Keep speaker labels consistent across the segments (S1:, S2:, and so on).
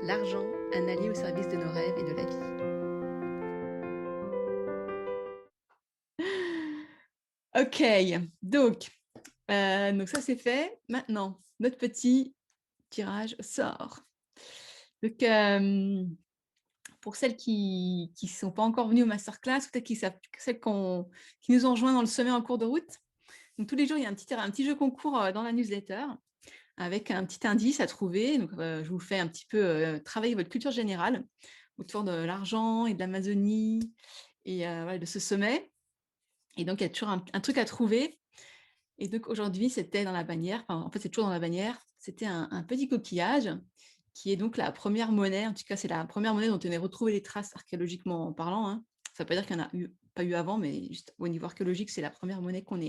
S1: L'argent, un allié au service de nos rêves et de la vie. Ok, donc ça c'est fait. Maintenant, notre petit tirage sort. Donc, pour celles qui ne sont pas encore venues au masterclass, peut-être celles qui nous ont rejoints dans le sommet en cours de route. Donc, tous les jours, il y a un petit jeu concours dans la newsletter avec un petit indice à trouver. Donc, je vous fais un petit peu travailler votre culture générale autour de l'argent et de l'Amazonie et voilà, de ce sommet. Et donc, il y a toujours un truc à trouver. Et donc, aujourd'hui, c'était dans la bannière, en fait, c'est toujours dans la bannière, c'était un petit coquillage qui est donc la première monnaie, en tout cas, c'est la première monnaie dont on a retrouvé les traces archéologiquement parlant. Hein. Ça ne veut pas dire qu'il n'y en a pas eu avant, mais juste au niveau archéologique, c'est la première monnaie qu'on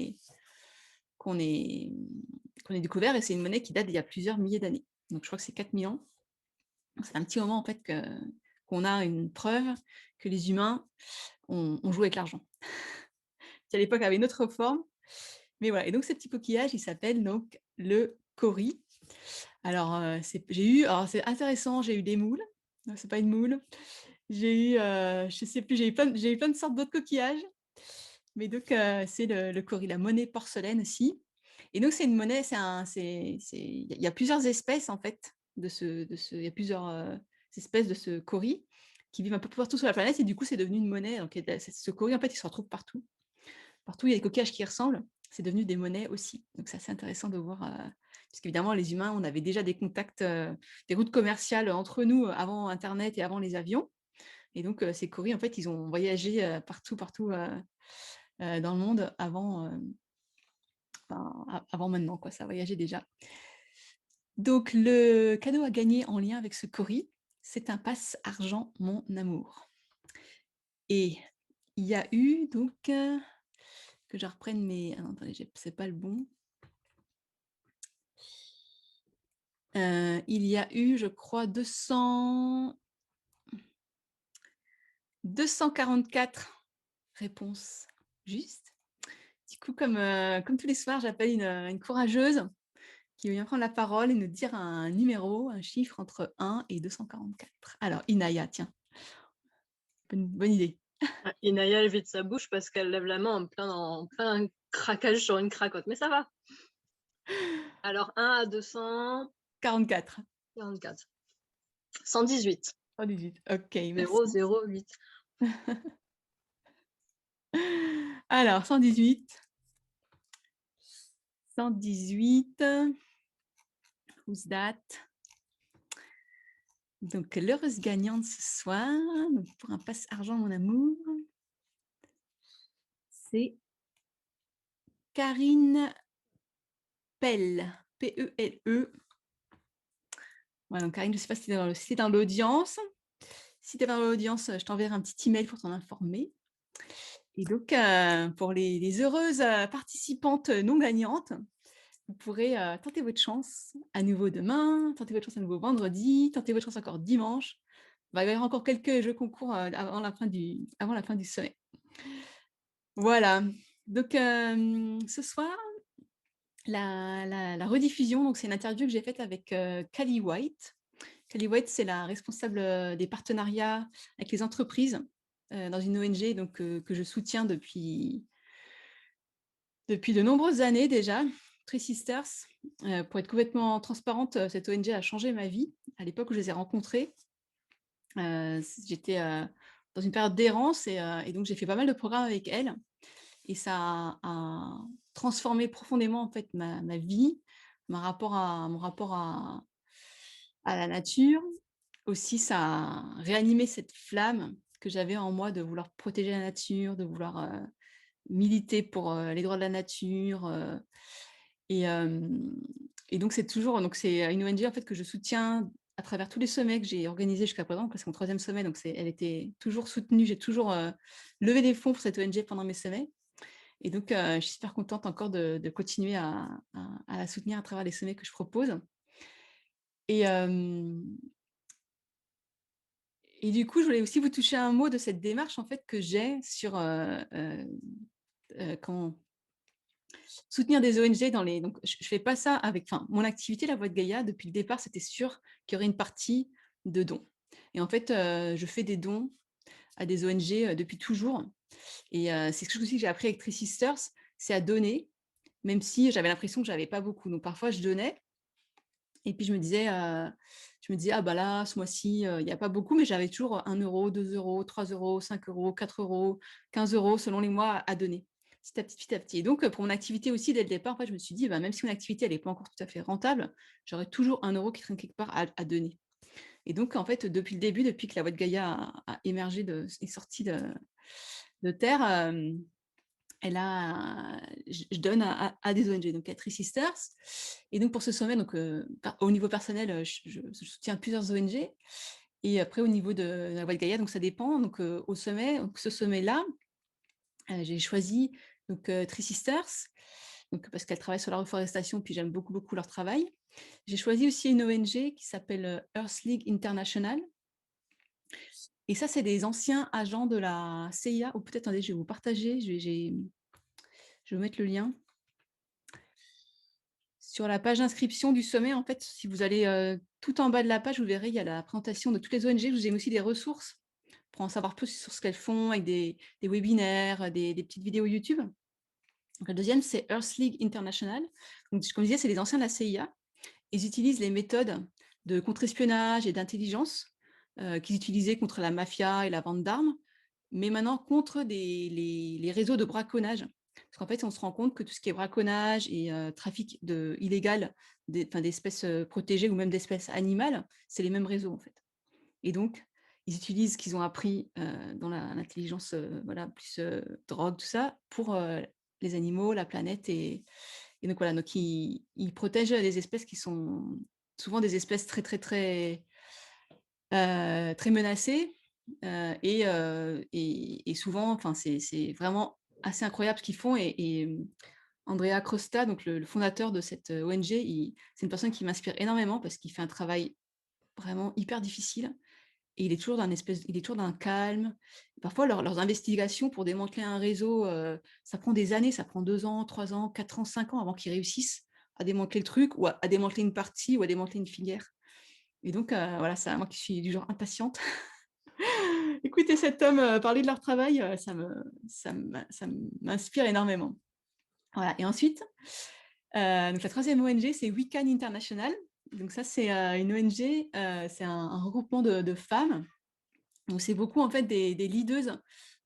S1: ait découvert, et c'est une monnaie qui date d'il y a plusieurs milliers d'années. Donc, je crois que c'est 4000 ans. C'est un petit moment, en fait, qu'on a une preuve que les humains ont joué avec l'argent. Qui, à l'époque, avait une autre forme. Mais voilà, et donc, ce petit coquillage, il s'appelle donc le cori. Alors, c'est intéressant, j'ai eu des moules. Non, c'est pas une moule. J'ai eu, je sais plus, j'ai eu plein de sortes d'autres coquillages. Mais donc, c'est le cori, la monnaie porcelaine aussi. Et donc, c'est une monnaie, il y a plusieurs espèces, en fait, il y a plusieurs espèces de ce cori qui vivent un peu partout sur la planète. Et du coup, c'est devenu une monnaie. Donc, ce cori, en fait, il se retrouve partout. Partout, il y a des coquillages qui ressemblent. C'est devenu des monnaies aussi. Donc, c'est assez intéressant de voir, puisqu'évidemment, les humains, on avait déjà des contacts, des routes commerciales entre nous avant Internet et avant les avions. Et donc, ces coris, en fait, ils ont voyagé partout dans le monde avant maintenant, quoi. Ça voyageait déjà. Donc, le cadeau à gagner en lien avec ce cori, c'est un passe argent, mon amour. Et il y a eu, donc, que je reprenne mes... Ah non, attendez, c'est pas le bon. Il y a eu, je crois, 244 réponses justes. Du coup, comme tous les soirs, j'appelle une courageuse qui vient prendre la parole et nous dire un numéro, un chiffre entre 1 et 244. Alors, Inaya, tiens, bonne idée.
S2: Inaya, elle vide sa bouche parce qu'elle lève la main en plein craquage sur une cracotte. Mais ça va. Alors, 1 à
S1: 44.
S2: 244. 118.
S1: 118. Ok, merci.
S2: 008.
S1: Alors, 118. 118. Who's that? Donc, l'heureuse gagnante ce soir, donc pour un passe argent, mon amour, c'est Karine Pelle, P-E-L-E. Voilà, donc Karine, je ne sais pas si tu es dans l'audience. Si tu es dans l'audience, je t'enverrai un petit email pour t'en informer. Et donc, pour les heureuses participantes non gagnantes, vous pourrez tenter votre chance à nouveau demain, tenter votre chance à nouveau vendredi, tenter votre chance encore dimanche. Il va y avoir encore quelques jeux concours avant la fin du sommet. Voilà. Donc, ce soir, la rediffusion, donc c'est une interview que j'ai faite avec Cali White. Cali White, c'est la responsable des partenariats avec les entreprises dans une ONG donc, que je soutiens depuis de nombreuses années déjà, TreeSisters. Pour être complètement transparente, cette ONG a changé ma vie. À l'époque où je les ai rencontrés, j'étais dans une période d'errance et donc j'ai fait pas mal de programmes avec elle. Et ça a transformé profondément en fait ma vie, mon rapport à la nature. Aussi, ça a réanimé cette flamme que j'avais en moi de vouloir protéger la nature, de vouloir militer pour les droits de la nature. Et, euh, et donc, c'est une ONG en fait, que je soutiens à travers tous les sommets que j'ai organisés jusqu'à présent. C'est mon 3e sommet, donc elle était toujours soutenue. J'ai toujours levé des fonds pour cette ONG pendant mes sommets. Et donc, je suis super contente encore de continuer à la soutenir à travers les sommets que je propose. Et, et du coup, je voulais aussi vous toucher un mot de cette démarche en fait, que j'ai sur quand soutenir des ONG dans donc je fais pas ça avec mon activité la Voix de Gaia depuis le départ, c'était sûr qu'il y aurait une partie de dons. Et en fait, je fais des dons à des ONG, depuis toujours. Et c'est quelque chose aussi que j'ai appris avec TreeSisters, c'est à donner, même si j'avais l'impression que j'avais pas beaucoup. Donc parfois je donnais et puis je me disais: «Ah bah là, ce mois-ci, il y a pas beaucoup», mais j'avais toujours 1 €, 2 €, 3 €, 5 €, 4 €, 15 € selon les mois à donner, petit à petit. Et donc pour mon activité aussi, dès le départ, en fait, je me suis dit: «Bah, même si mon activité, elle est pas encore tout à fait rentable, j'aurai toujours 1 € qui traîne quelque part à donner». Et donc en fait, depuis le début, depuis que la Voix de Gaia a émergé est sortie de terre, elle a je donne à des ONG, donc à TreeSisters. Et donc pour ce sommet, donc au niveau personnel, je soutiens plusieurs ONG. Et après au niveau de la Voix de Gaïa, donc ça dépend. Donc au sommet, donc ce sommet-là, j'ai choisi donc TreeSisters, donc parce qu'elles travaillent sur la reforestation, puis j'aime beaucoup, beaucoup leur travail. J'ai choisi aussi une ONG qui s'appelle, Earth League International. Et ça, c'est des anciens agents de la CIA, ou peut-être, attendez, je vais vous partager, je vais vous mettre le lien. Sur la page d'inscription du sommet, en fait, si vous allez, tout en bas de la page, vous verrez, il y a la présentation de toutes les ONG. Je vous ai mis aussi des ressources pour en savoir plus sur ce qu'elles font, avec des webinaires, des petites vidéos YouTube. Donc la deuxième, c'est Earth League International. Donc comme je disais, c'est les anciens de la CIA. Ils utilisent les méthodes de contre-espionnage et d'intelligence, qu'ils utilisaient contre la mafia et la vente d'armes, mais maintenant contre les réseaux de braconnage. Parce qu'en fait, on se rend compte que tout ce qui est braconnage et trafic illégal d'espèces protégées ou même d'espèces animales, c'est les mêmes réseaux en fait. Et donc, ils utilisent ce qu'ils ont appris dans l'intelligence, voilà, plus drogue, tout ça, pour les animaux, la planète. Et donc voilà, donc ils protègent les espèces qui sont souvent des espèces très, très, très, très menacées. Et souvent, enfin, c'est vraiment assez incroyable ce qu'ils font. Andrea Crosta, donc le fondateur de cette ONG, c'est une personne qui m'inspire énormément parce qu'il fait un travail vraiment hyper difficile. Et il est toujours d'un calme. Parfois, leurs investigations pour démanteler un réseau, ça prend des années, ça prend 2 ans, 3 ans, 4 ans, 5 ans avant qu'ils réussissent à démanteler le truc, ou à démanteler une partie, ou à démanteler une filière. Et donc, voilà, ça, moi qui suis du genre impatiente, écouter cet homme parler de leur travail, ça m'inspire énormément. Voilà. Et ensuite, donc la troisième ONG, c'est Wiccan International. Donc ça, c'est une ONG, c'est un regroupement de femmes. Donc c'est beaucoup en fait des leadeuses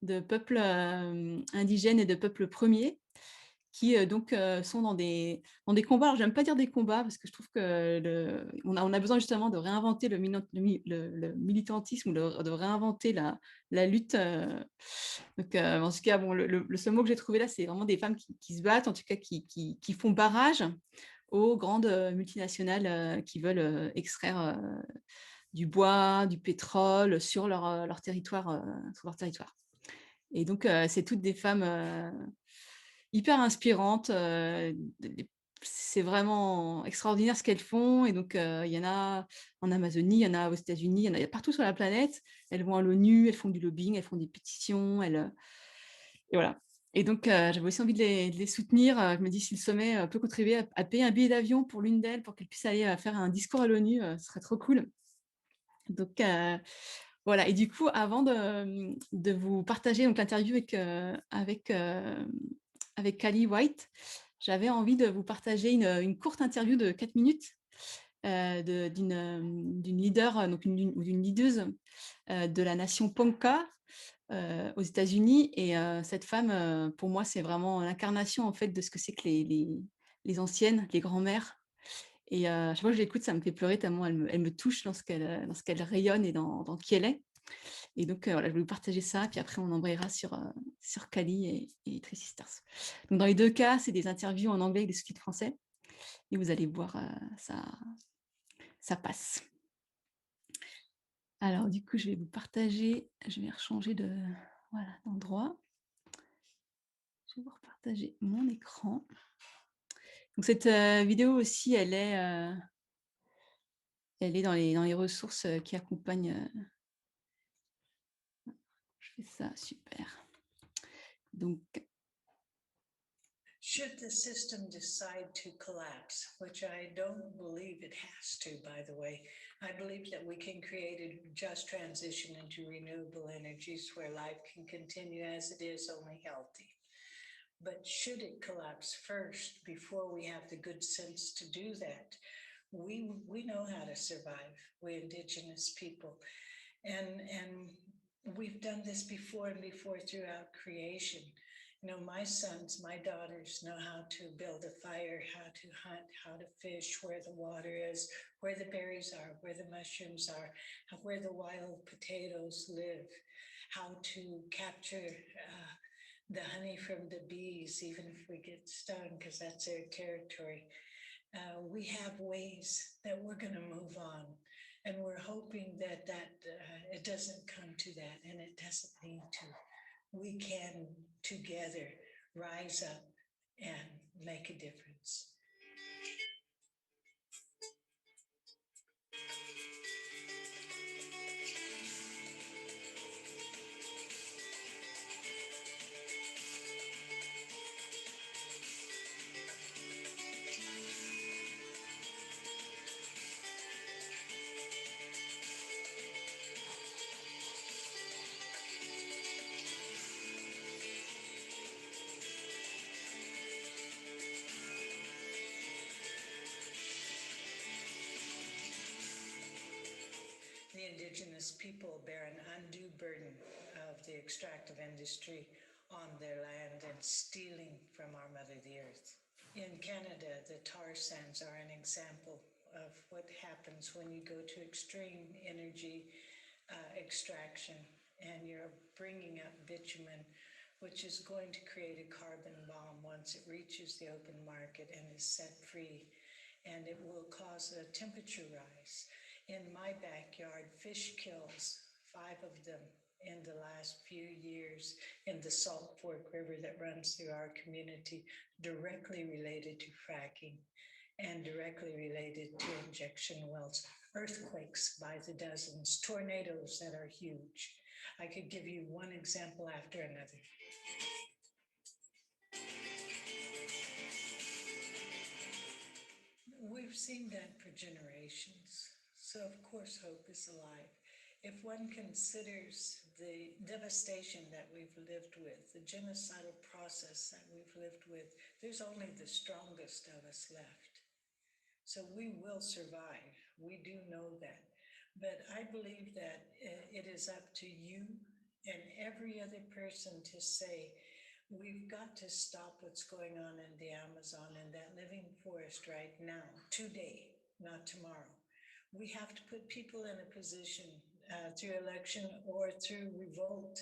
S1: de peuples indigènes et de peuples premiers qui donc sont dans des combats. Alors j'aime pas dire des combats parce que je trouve que on a besoin justement de réinventer le militantisme, ou de réinventer la lutte. Donc en tout cas, bon, le seul mot que j'ai trouvé là, c'est vraiment des femmes qui se battent, en tout cas qui font barrage aux grandes multinationales qui veulent extraire du bois, du pétrole sur leur territoire, Et donc, c'est toutes des femmes hyper inspirantes. C'est vraiment extraordinaire ce qu'elles font. Et donc, il y en a en Amazonie, il y en a aux États-Unis, il y en a partout sur la planète. Elles vont à l'ONU, elles font du lobbying, elles font des pétitions, et voilà. Et donc, j'avais aussi envie de les soutenir. Je me dis, si le sommet peut contribuer à payer un billet d'avion pour l'une d'elles, pour qu'elle puisse aller faire un discours à l'ONU, ce serait trop cool. Donc, voilà. Et du coup, avant de vous partager donc l'interview avec Cali White, j'avais envie de vous partager une courte interview de 4 minutes d'une leader, donc d'une leaduse de la nation Ponca aux États-Unis. Et cette femme, pour moi, c'est vraiment l'incarnation en fait de ce que c'est que les anciennes, les grands-mères. Et chaque fois que je l'écoute, ça me fait pleurer tellement elle me touche dans ce qu'elle rayonne et dans qui elle est. Et donc, voilà, je voulais vous partager ça, puis après on embrayera sur Cali et TreeSisters. Donc dans les deux cas, c'est des interviews en anglais avec des sous-titres français, et vous allez voir, ça passe. Alors du coup, je vais vous partager, je vais rechanger d'endroit. Je vais vous repartager mon écran. Donc cette vidéo aussi, elle est dans les ressources qui accompagnent. Je fais ça, super. Donc,
S3: Should the system decide to collapse, which I don't believe it has to, by the way, I believe that we can create a just transition into renewable energies where life can continue as it is, only healthy. But should it collapse first before we have the good sense to do that? We know how to survive, we Indigenous people. And we've done this before and before throughout creation. You know, my sons, my daughters know how to build a fire, how to hunt, how to fish, where the water is, where the berries are, where the mushrooms are, where the wild potatoes live, how to capture the honey from the bees, even if we get stung, because that's their territory. We have ways that we're going to move on. And we're hoping that it doesn't come to that, and it doesn't need to. We can together rise up and make a difference. The Indigenous people bear an undue burden of the extractive industry on their land and stealing from our mother, the earth. In Canada, the tar sands are an example of what happens when you go to extreme energy extraction and you're bringing up bitumen, which is going to create a carbon bomb once it reaches the open market and is set free, and it will cause a temperature rise. In my backyard, fish kills, 5 of them in the last few years in the Salt Fork River that runs through our community, directly related to fracking and directly related to injection wells. Earthquakes by the dozens, tornadoes that are huge. I could give you one example after another. We've seen that for generations, so of course hope is alive. If one considers the devastation that we've lived with, the genocidal process that we've lived with, there's only the strongest of us left. So we will survive. We do know that. But I believe that it is up to you and every other person to say, we've got to stop what's going on in the Amazon and that living forest right now, today, not tomorrow. We have to put people in a position through election or through revolt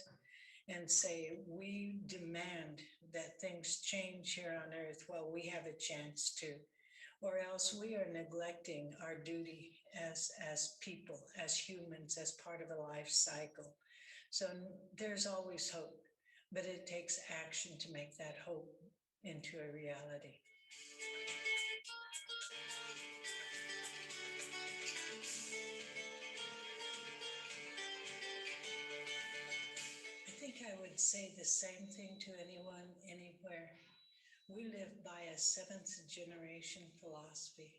S3: and say, we demand that things change here on earth while we have a chance to. Or else we are neglecting our duty as people, as humans, as part of a life cycle. So there's always hope, but it takes action to make that hope into a reality. I think I would say the same thing to anyone, anywhere. We live by a 7th generation philosophy.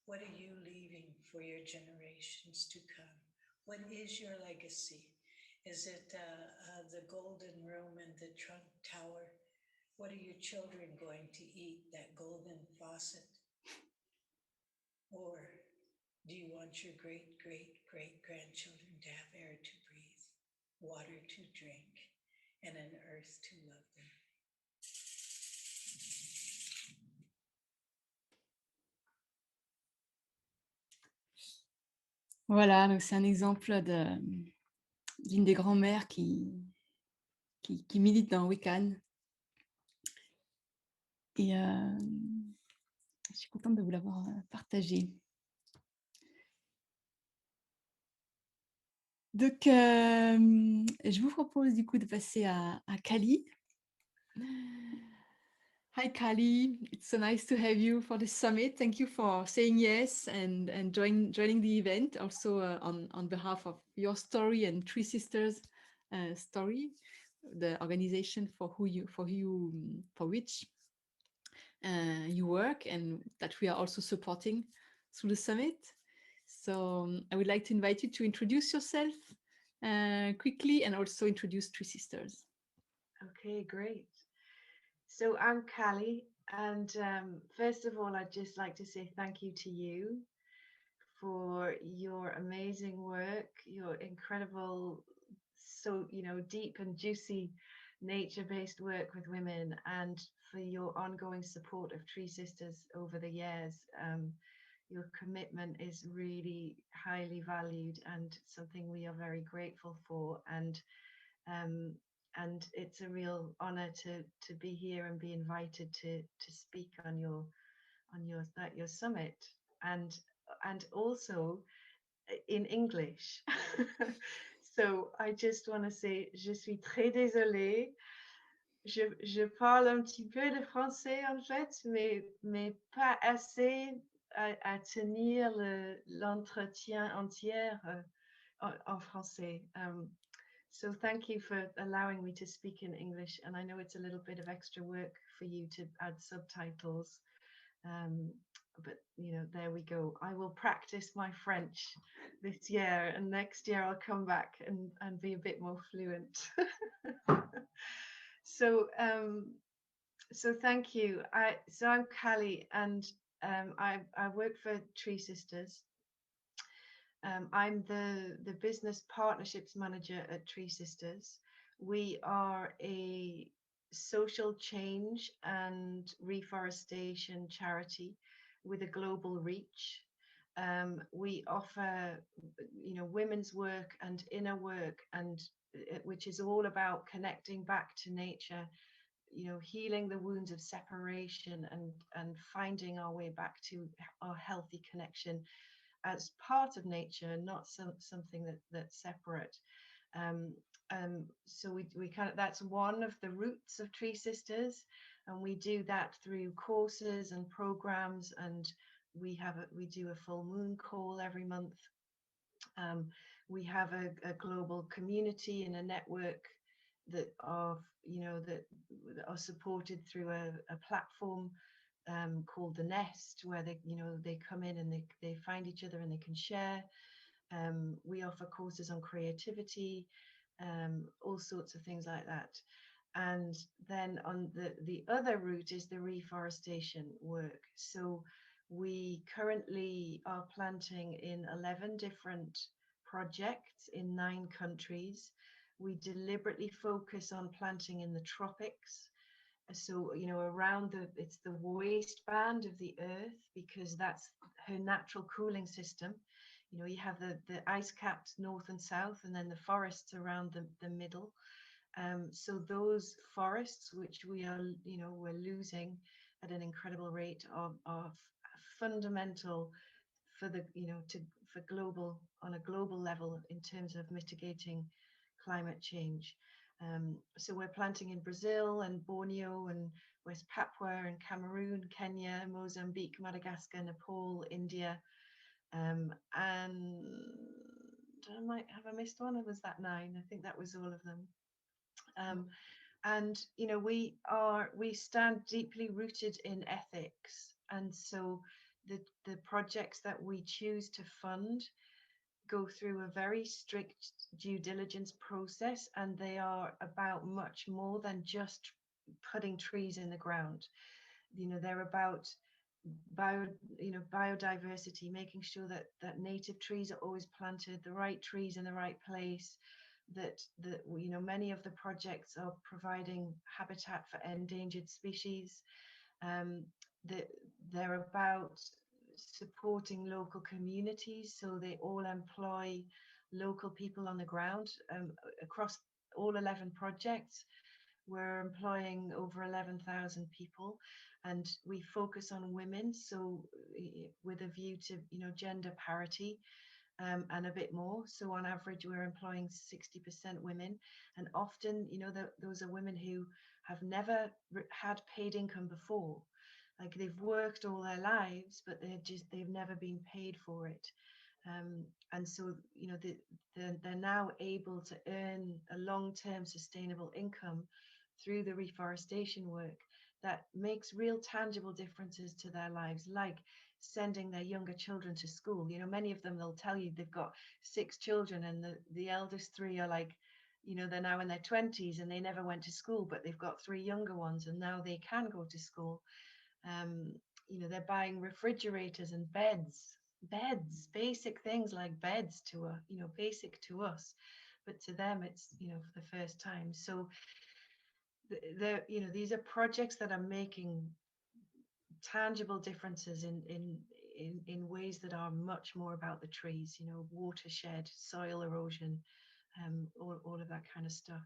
S3: What are you leaving for your generations to come? What is your legacy? Is it the golden room and the trunk tower? What are your children going to eat, that golden faucet? Or do you want your great, great, great grandchildren to have air to breathe, water to drink, and an earth to love them?
S1: Voilà, donc c'est un exemple d'une des grands-mères qui milite dans Wiccan. Et je suis contente de vous l'avoir partagé. Donc, je vous propose du coup de passer à Cali. Hi Cali, it's so nice to have you for the summit. Thank you for saying yes and joining the event. Also on behalf of your story and TreeSisters story, the organization for which your work, and that we are also supporting through the summit. So I would like to invite you to introduce yourself quickly, and also introduce TreeSisters.
S4: Okay, great. So I'm Cali, and first of all, I'd just like to say thank you to you for your amazing work, your incredible, so deep and juicy nature-based work with women, and for your ongoing support of TreeSisters over the years. Your commitment is really highly valued and something we are very grateful for, and it's a real honor to be here and be invited to speak on your summit, and also in English. So I just want to say, je suis très désolée. Je parle un petit peu de français en fait, mais pas assez à tenir l'entretien entier en français. So thank you for allowing me to speak in English, and I know it's a little bit of extra work for you to add subtitles, but there we go. I will practice my French this year, and next year I'll come back and be a bit more fluent. So thank you. So I'm Cali, and I work for TreeSisters. I'm the business partnerships manager at TreeSisters. We are a social change and reforestation charity with a global reach. We offer, women's work and inner work, and which is all about connecting back to nature, healing the wounds of separation, and finding our way back to our healthy connection as part of nature, not something that's separate. So we kind of, that's one of the roots of TreeSisters, and we do that through courses and programs, and we do a full moon call every month. We have a global community and a network that are supported through a platform called the Nest, where they come in and they find each other and they can share. We offer courses on creativity, all sorts of things like that. And then on the other route is the reforestation work. So we currently are planting in 11 different projects in 9 countries. We deliberately focus on planting in the tropics. So, around it's the waistband of the earth, because that's her natural cooling system. You have the ice caps north and south, and then the forests around the middle. So those forests, which we're losing at an incredible rate, are fundamental for on a global level in terms of mitigating climate change. So we're planting in Brazil and Borneo and West Papua and Cameroon, Kenya, Mozambique, Madagascar, Nepal, India, and have I missed one, or was that 9? I think that was all of them. And we stand deeply rooted in ethics, and so the projects that we choose to fund go through a very strict due diligence process, and they are about much more than just putting trees in the ground. They're about biodiversity, making sure that native trees are always planted, the right trees in the right place, that many of the projects are providing habitat for endangered species, that they're about supporting local communities, so they all employ local people on the ground. Across all 11 projects, we're employing over 11,000 people, and we focus on women, so with a view to gender parity, and a bit more. So on average, we're employing 60% women, and often those are women who have never had paid income before. Like, they've worked all their lives, but they've never been paid for it. And so they're now able to earn a long-term sustainable income through the reforestation work, that makes real tangible differences to their lives, like sending their younger children to school. You know, many of them, they'll tell you they've got 6 children, and the eldest 3 are like, you know, they're now in their 20s and they never went to school, but they've got 3 younger ones and now they can go to school. You know, they're buying refrigerators and beds, basic things like beds to you know, basic to us, but to them it's, you know, for the first time. So they're, you know, these are projects that are making tangible differences in ways that are much more about the trees, you know, watershed, soil erosion, all of that kind of stuff.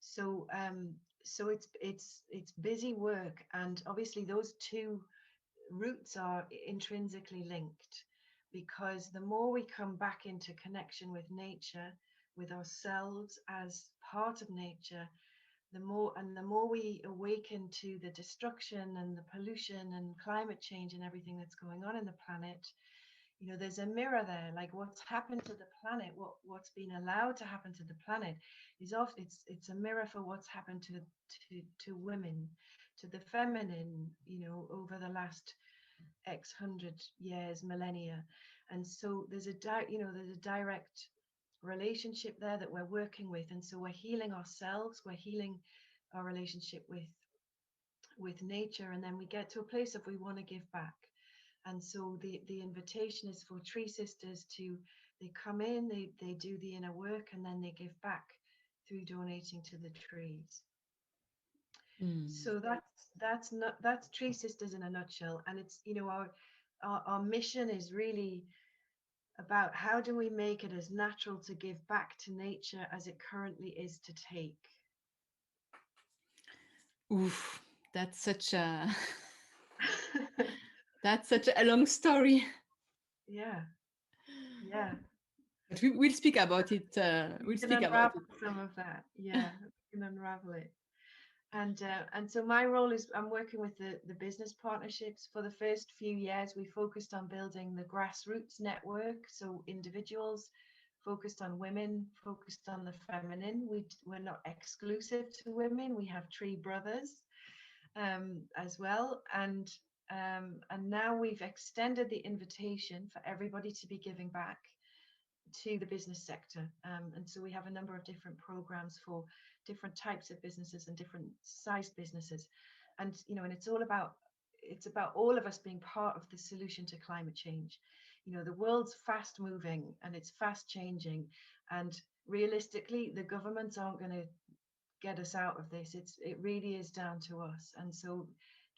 S4: So so it's busy work, and obviously those two roots are intrinsically linked, because the more we come back into connection with nature, with ourselves as part of nature, the more we awaken to the destruction and the pollution and climate change and everything that's going on in the planet, you know, there's a mirror there. Like, what's happened to the planet, what's been allowed to happen to the planet is often, it's a mirror for what's happened to women, to the feminine, you know, over the last X hundred years, millennia. And so there's there's a direct relationship there that we're working with. And so we're healing ourselves, we're healing our relationship with nature, and then we get to a place of we want to give back. And so the invitation is for TreeSisters to, they come in, they do the inner work, and then they give back through donating to the trees. So that's TreeSisters in a nutshell. And it's, you know, our mission is really about how do we make it as natural to give back to nature as it currently is to take.
S1: Oof, that's such a that's such a long story.
S4: Yeah.
S1: But we'll speak about it. We'll speak about it.
S4: Some of that. Yeah, we can unravel it. And so my role is, I'm working with the business partnerships. For the first few years, we focused on building the grassroots network. So individuals, focused on women, focused on the feminine. We're not exclusive to women. We have tree brothers as well. And now we've extended the invitation for everybody to be giving back to the business sector. And so we have a number of different programs for different types of businesses and different sized businesses. And, you know, and it's about all of us being part of the solution to climate change. You know, the world's fast moving and it's fast changing, and realistically, the governments aren't going to get us out of this. It really is down to us. And so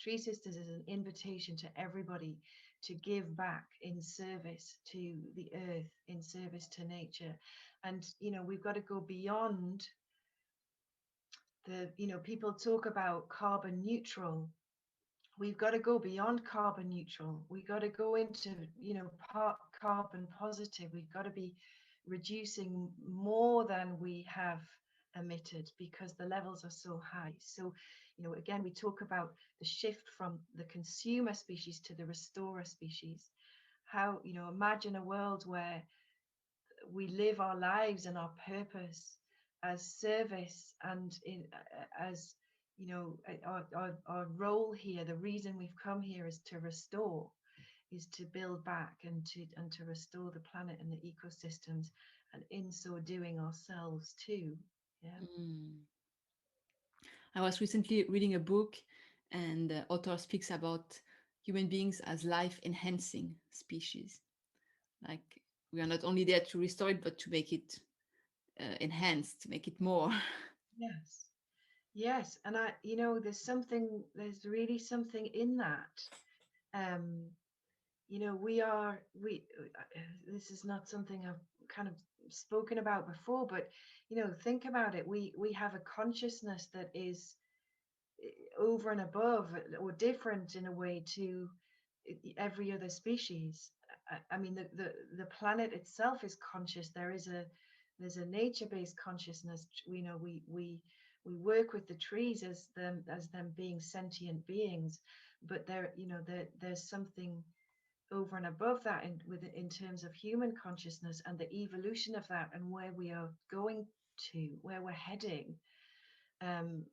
S4: TreeSisters is an invitation to everybody to give back in service to the earth, in service to nature. And, you know, we've got to go beyond the, you know, people talk about carbon neutral. We've got to go beyond carbon neutral. We've got to go into, you know, carbon positive. We've got to be reducing more than we have emitted, because the levels are so high. So, you know, again, we talk about the shift from the consumer species to the restorer species. How, you know, imagine a world where we live our lives and our purpose as service, and as, you know, our role here, the reason we've come here is to restore, is to build back and to restore the planet and the ecosystems, and in so doing ourselves too.
S1: I was recently reading a book, and the author speaks about human beings as life-enhancing species. Like, we are not only there to restore it, but to make it enhanced, to make it more.
S4: Yes. And you know, there's really something in that. You know, this is not something I've kind of spoken about before, but, you know, think about it. We have a consciousness that is over and above, or different in a way to every other species. I mean, the planet itself is conscious. There's a nature-based consciousness. We know we work with the trees as them being sentient beings, but there's something over and above that in terms of human consciousness and the evolution of that, and where we are going to, where we're heading. and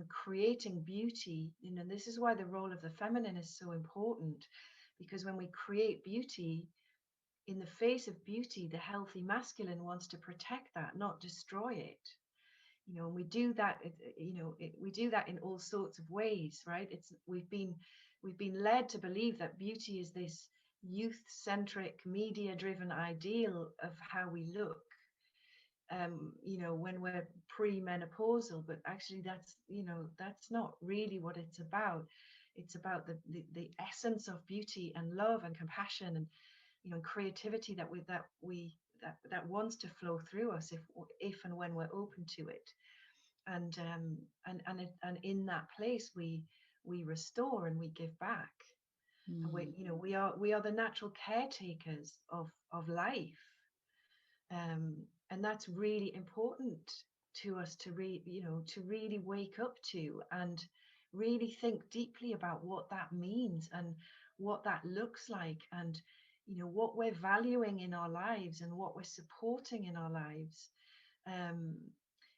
S4: creating beauty. You know, this is why the role of the feminine is so important, because when we create beauty, in the face of beauty, the healthy masculine wants to protect that, not destroy it. You know, and we do that. We do that in all sorts of ways, right? We've been led to believe that beauty is this youth-centric, media-driven ideal of how we look. You know, when we're pre-menopausal, but actually that's not really what it's about. It's about the essence of beauty and love and compassion and, you know, creativity that wants to flow through us if and when we're open to it. And in that place we restore and we give back. And we are the natural caretakers of life. And that's really important to us to really wake up to and really think deeply about what that means and what that looks like, and, you know, what we're valuing in our lives and what we're supporting in our lives.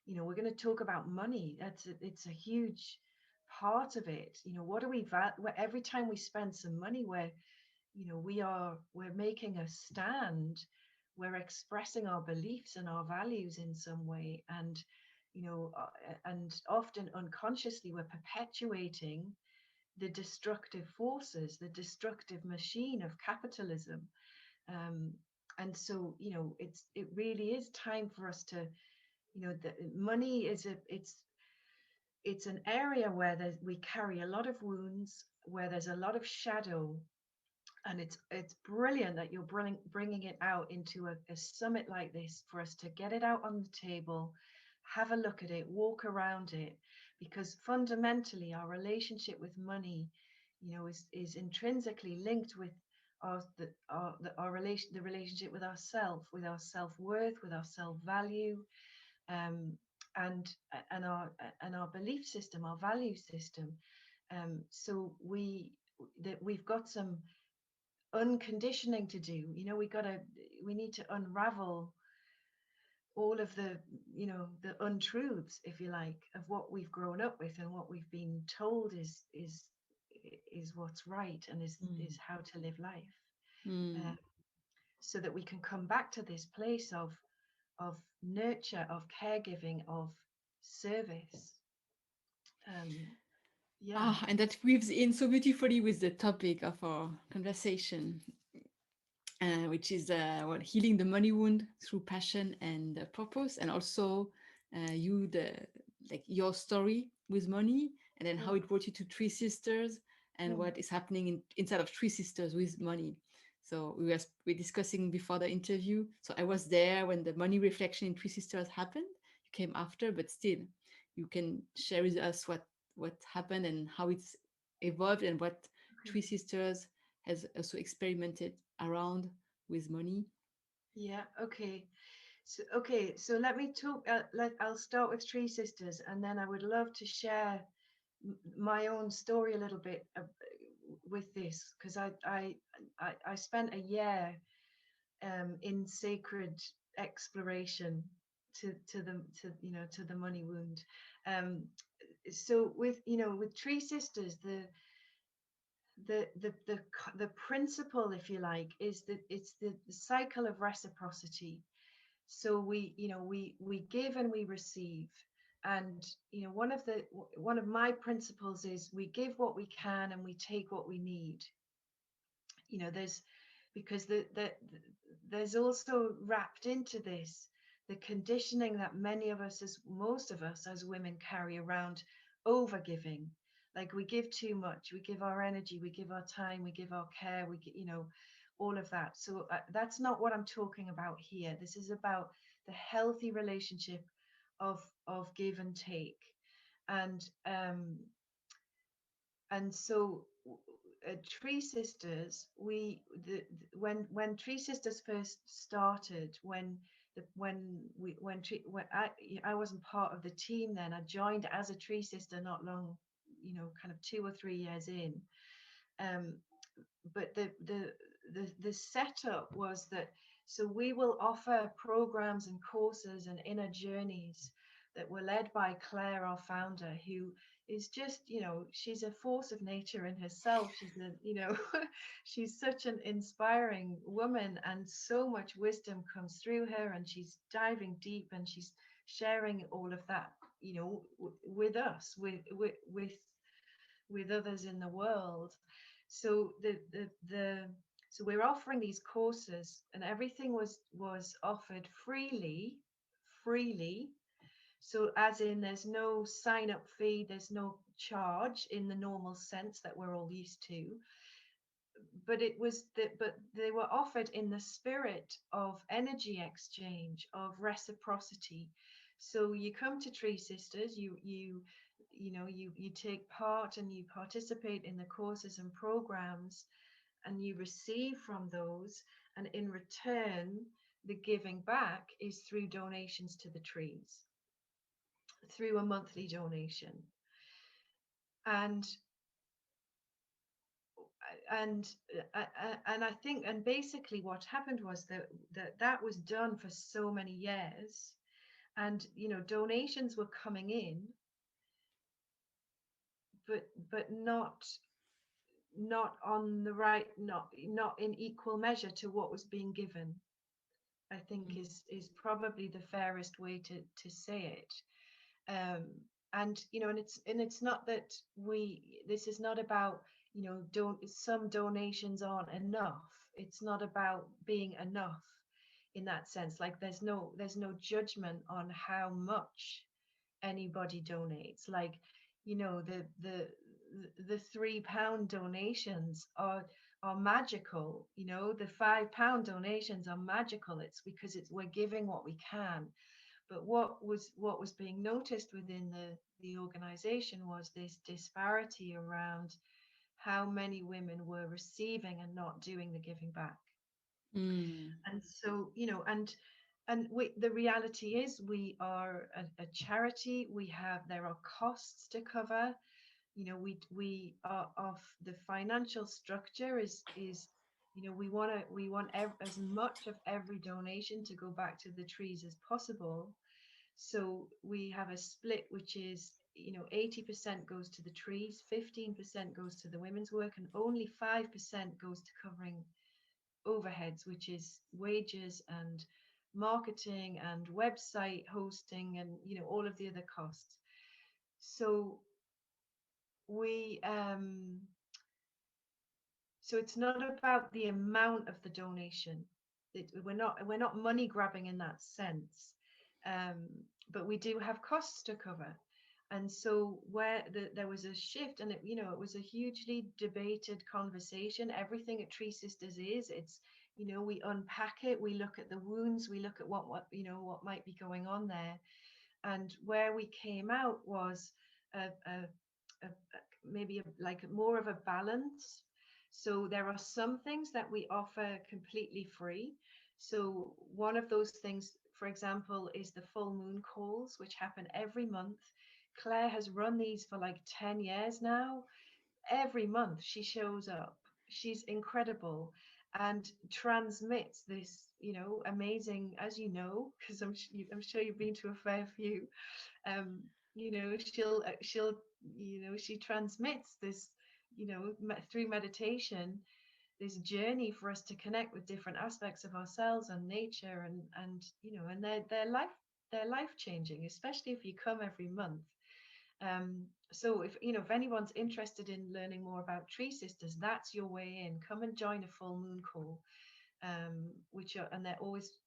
S4: You know, we're going to talk about money. It's a huge part of it. You know, what do we every time we spend some money, we're making a stand, we're expressing our beliefs and our values in some way, and, you know, and often unconsciously we're perpetuating the destructive forces, the destructive machine of capitalism. And so, you know, it really is time for us to, you know, money is it's an area where we carry a lot of wounds, where there's a lot of shadow. And it's brilliant that you're bringing it out into a summit like this for us to get it out on the table, have a look at it, walk around it, because fundamentally our relationship with money, you know, is intrinsically linked with the relationship with ourself, with our self-worth, with our self-value, and our belief system, our value system. So we've got some unconditioning to do. You know, we need to unravel all of the, you know, the untruths, if you like, of what we've grown up with and what we've been told is what's right and is how to live life. So that we can come back to this place of nurture, of caregiving, of service.
S1: And that weaves in so beautifully with the topic of our conversation, which is healing the money wound through passion and purpose, and also your story with money, and then how it brought you to TreeSisters, and what is happening inside of TreeSisters with money. So we were discussing before the interview. So I was there when the money reflection in TreeSisters happened. You came after, but still, you can share with us what happened and how it's evolved, and what TreeSisters has also experimented around with money.
S4: Okay. So let me talk. I'll start with TreeSisters, and then I would love to share my own story a little bit with this, because I spent a year in sacred exploration to the money wound. So with TreeSisters, the principle, if you like, is that it's the cycle of reciprocity. So we give and we receive. And, you know, one of my principles is we give what we can and we take what we need. You know, there's also wrapped into this the conditioning that most of us as women carry around over giving. Like, we give too much, we give our energy, we give our time, we give our care, all of that. So that's not what I'm talking about here. This is about the healthy relationship of give and take. And so at TreeSisters, when TreeSisters first started, I wasn't part of the team then. I joined as a TreeSister not long, kind of 2 or 3 years in. But the setup was that, so we will offer programs and courses and inner journeys that were led by Claire, our founder, who is just, you know, she's a force of nature in herself. She's a, you know, she's such an inspiring woman, and so much wisdom comes through her, and she's diving deep, and she's sharing all of that, you know, with us, with others in the world. So so we're offering these courses, and everything was offered freely. So as in, there's no sign up fee, there's no charge in the normal sense that we're all used to. But but they were offered in the spirit of energy exchange, of reciprocity. So you come to TreeSisters, you take part and you participate in the courses and programs, and you receive from those, and in return, the giving back is through donations to the trees, through a monthly donation. And I think, and basically what happened was that was done for so many years, and you know, donations were coming in, but not on the right, not in equal measure to what was being given, I think is probably the fairest way to say it. And you know, and it's not that this is not about, you know, some donations aren't enough. It's not about being enough in that sense. Like there's no judgment on how much anybody donates. Like, you know, the £3 donations are magical. You know, the £5 donations are magical. It's because we're giving what we can. But what was being noticed within the organization was this disparity around how many women were receiving and not doing the giving back. And so, you know, and the reality is, we are a charity. There are costs to cover. You know, we are of the financial structure is you know, we want as much of every donation to go back to the trees as possible. So we have a split, which is, you know, 80% goes to the trees, 15% goes to the women's work, and only 5% goes to covering overheads, which is wages and marketing and website hosting and, you know, all of the other costs. So so it's not about the amount of the donation. We're not money grabbing in that sense, but we do have costs to cover. And so where there was a shift, and you know, it was a hugely debated conversation. Everything at TreeSisters it's, you know, we unpack it, we look at the wounds, we look at what you know, what might be going on there. And where we came out was maybe like more of a balance. So there are some things that we offer completely free. So one of those things, for example, is the full moon calls, which happen every month. Claire has run these for like 10 years now. Every month she shows up. She's incredible and transmits this, you know, amazing, as you know, because I'm sure you've been to a fair few. You know, she'll you know, she transmits this, you know, through meditation, this journey for us to connect with different aspects of ourselves and nature, and you know, and they're life changing, especially if you come every month. So if, you know, if anyone's interested in learning more about TreeSisters, that's your way in. Come and join a full moon call, and they're always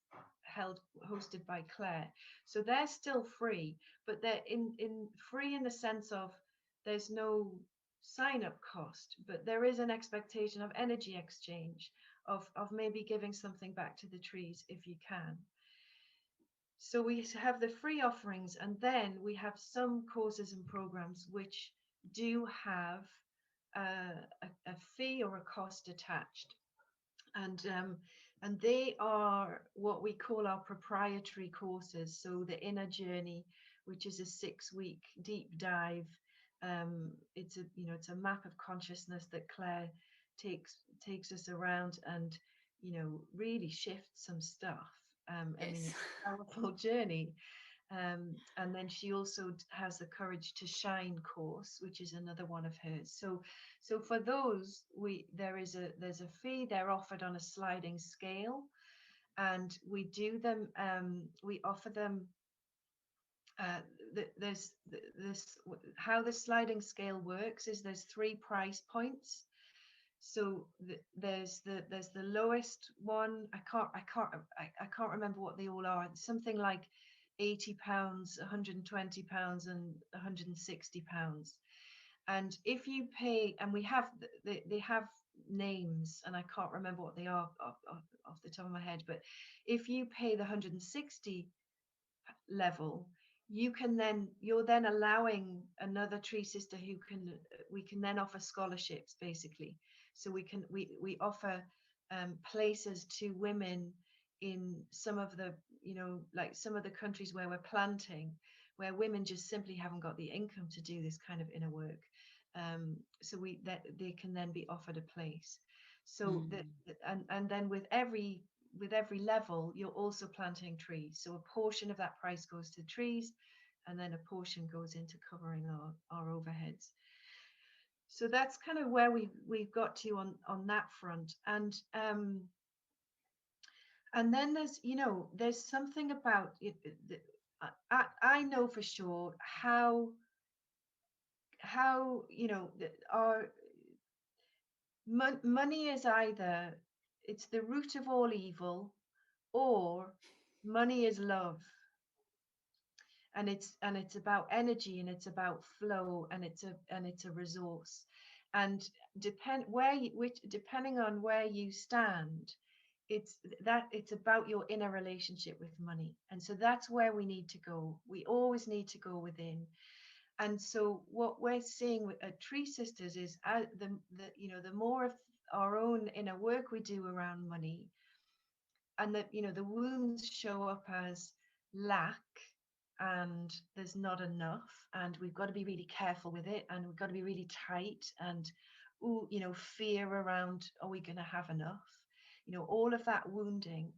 S4: hosted by Claire. So they're still free, but they're in free in the sense of there's no sign up cost, but there is an expectation of energy exchange, of maybe giving something back to the trees if you can. So we have the free offerings, and then we have some courses and programs which do have a fee or a cost attached. And they are what we call our proprietary courses. So the Inner Journey, which is a 6-week deep dive. It's a map of consciousness that Claire takes us around, and, you know, really shifts some stuff. I mean, it's a powerful journey. And then she also has the Courage to Shine course, which is another one of hers. So for those, there's a fee. They're offered on a sliding scale, and we do them. We offer them. There's this, how the sliding scale works is there's 3 price points. So there's the lowest one. I can't remember what they all are. It's something like £80, £120, and £160. And if you pay, and we have they have names, and I can't remember what they are off the top of my head. But if you pay the 160 level, you're then allowing another tree sister we can then offer scholarships, basically. So we offer places to women in some of the, like some of the countries where we're planting, where women just simply haven't got the income to do this kind of inner work. So they can then be offered a place. So and then with every level, you're also planting trees. So a portion of that price goes to trees, and then a portion goes into covering our overheads. So that's kind of where we've got to on that front. And then there's something about it. I know for sure how our money is either, it's the root of all evil, or money is love. And it's about energy, and it's about flow, and it's a resource. And depending on where you stand, it's about your inner relationship with money. And so that's where we need to go. We always need to go within. And so what we're seeing at TreeSisters is the more of our own inner work we do around money, and that the wounds show up as lack, and there's not enough, and we've got to be really careful with it, and we've got to be really tight, and fear around, are we going to have enough? All of that wounding.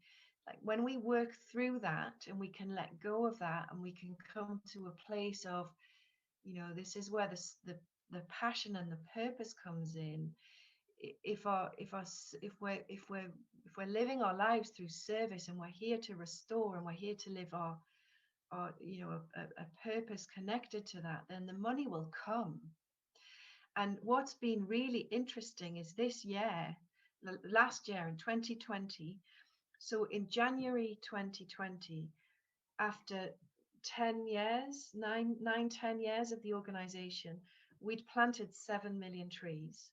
S4: Like when we work through that and we can let go of that, and we can come to a place of, this is where the passion and the purpose comes in. If we're living our lives through service, and we're here to restore, and we're here to live our a purpose connected to that, then the money will come. And what's been really interesting is this year, last year in 2020, so in January 2020, after 10 years, 10 years of the organization, we'd planted 7 million trees.